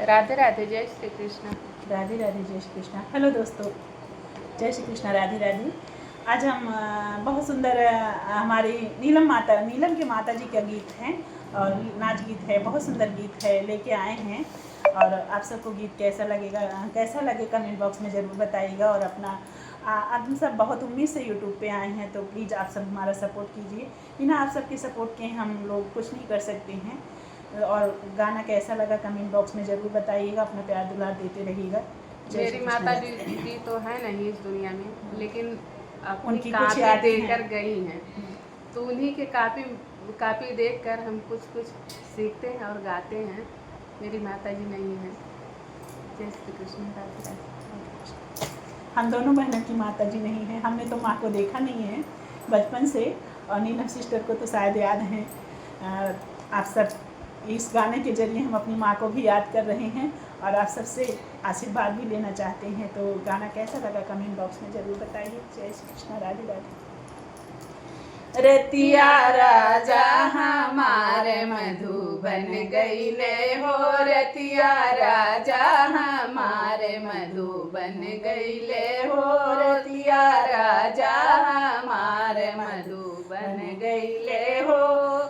राधे राधे, जय श्री कृष्ण। राधे राधे, जय श्री कृष्ण। हेलो दोस्तों, जय श्री कृष्ण, राधे राधे। आज हम बहुत सुंदर हमारी नीलम के माता जी का गीत है और नाच गीत है, बहुत सुंदर गीत है, लेके आए हैं। और आप सबको गीत कैसा लगे कमेंट बॉक्स में ज़रूर बताइएगा। और अपना आप सब बहुत उम्मीद से यूट्यूब पे आए हैं, तो प्लीज़ आप सब हमारा सपोर्ट कीजिए। बिना आप सबके सपोर्ट के हम लोग कुछ नहीं कर सकते हैं। और गाना कैसा लगा कमेंट बॉक्स में ज़रूर बताइएगा। अपना प्यार दुलार देते रहिएगा। मेरी माता जी तो है नहीं इस दुनिया में, लेकिन अपनी उनकी कुछ कापी यादें देकर हैं। गई हैं। तो उन्हीं के कापी देखकर हम कुछ सीखते हैं और गाते हैं। मेरी माता जी नहीं है। जय श्री कृष्ण, राधे राधे। हम दोनों बहनों की माता जी नहीं है। हमने तो माँ को देखा नहीं है बचपन से, और नीलम सिस्टर को तो शायद याद है। आप सब इस गाने के जरिए हम अपनी माँ को भी याद कर रहे हैं और आप सबसे आशीर्वाद भी लेना चाहते हैं। तो गाना कैसा लगा कमेंट बॉक्स में ज़रूर बताइए। जय श्री कृष्ण, राधे राधे। रतिया राजा हमारे मधुबन गईले हो, रतिया राजा हमारे मधुबन गईले हो, रतिया राजा हमारे मधुबन गईले हो।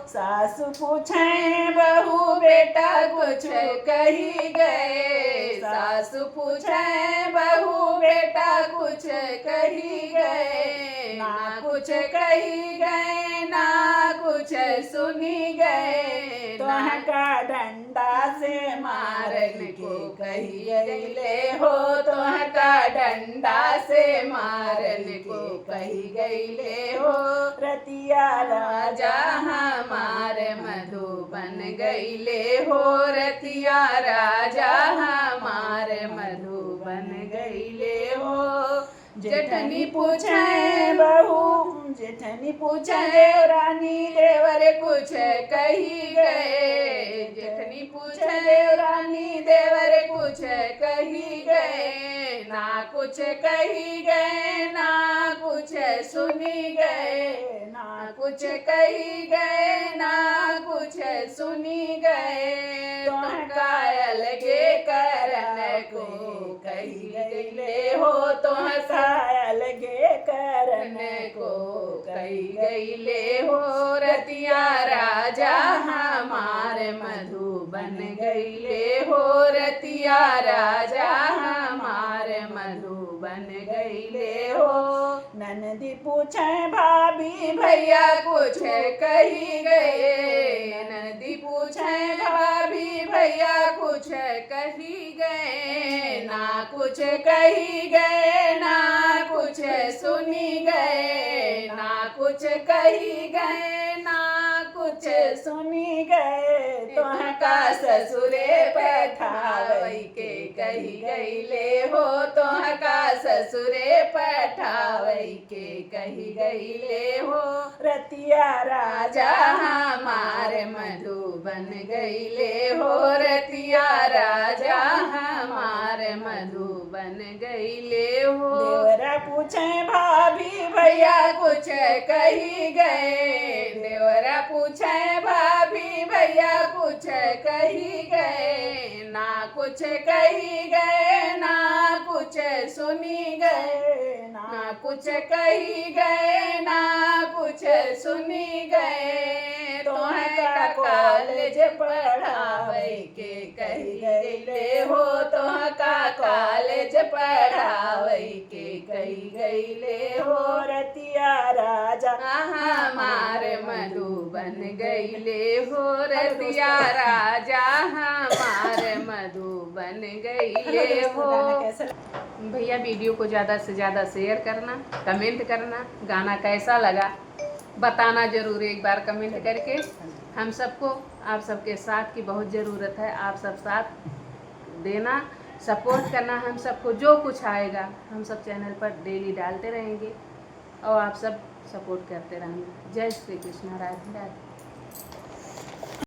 सासु पूछे बहू बेटा कुछ कही गए, सासु पूछे बहू बेटा कुछ कही गए, ना कुछ कही गए ना कुछ सुनी गए, तुहका डंडा से मारने को कही गईले हो, तुहका डंडा से मारने को कही गईले हो। रतिया राजा हमारे मधुबन गईले हो, रतिया राजा हमारे मधुबन गईले हो। जेठनी पूछे बहू, जेठनी पूछे देवरानी देवर कुछ कही गए, जेठनी पूछे देवरानी देवर कुछ कही गए, ना कुछ कही गए ना कुछ सुनी गए, ना कुछ कही गए ना कुछ सुनी गए, तुहका अलगे करन को कही गईले हो, तुहका अलगे करन को कही गईले हो। रतिया राजा हमारे मधुबन गईले हो, रतिया राजा हमारे मधुबन गईले हो। ननदी पूछे भाभी भैया कुछ कही गए, ननदी पूछे भाभी भैया कुछ कही गए, ना कुछ कही गए ना कुछ सुनी गए, ना कुछ कही गए ना कुछ सुनी गए, तुहका ससुरे पठावई के कही गईले हो, तुहका ससुरे पठावई के कही गईले हो। रतिया राजा हमारे मधुबन गईले हो, रतिया राजा हमारे मधुबन गईले हो। देवरा पूछे भाभी भैया कुछ कही गए, देवरा पूछे भाभी भैया कुछ कही गए, ना कुछ कही गए ना कुछ सुनी गए, ना कुछ कही गए ना कुछ सुनी गए, तुहका कॉलेज पढ़ावे के कही गईले हो, तुहका कॉलेज पढ़ावे के कही गईले हो। रतिया राजा हमारे मधुबन गईले हो, रतिया राजा हमारे मधुबन गईले हो। भैया वीडियो को ज़्यादा से ज़्यादा शेयर करना, कमेंट करना, गाना कैसा लगा बताना ज़रूर एक बार कमेंट करके। हम सबको आप सबके साथ की बहुत ज़रूरत है, आप सब साथ देना, सपोर्ट करना। हम सबको जो कुछ आएगा हम सब चैनल पर डेली डालते रहेंगे और आप सब सपोर्ट करते रहना। जय श्री कृष्ण, राधे राधे।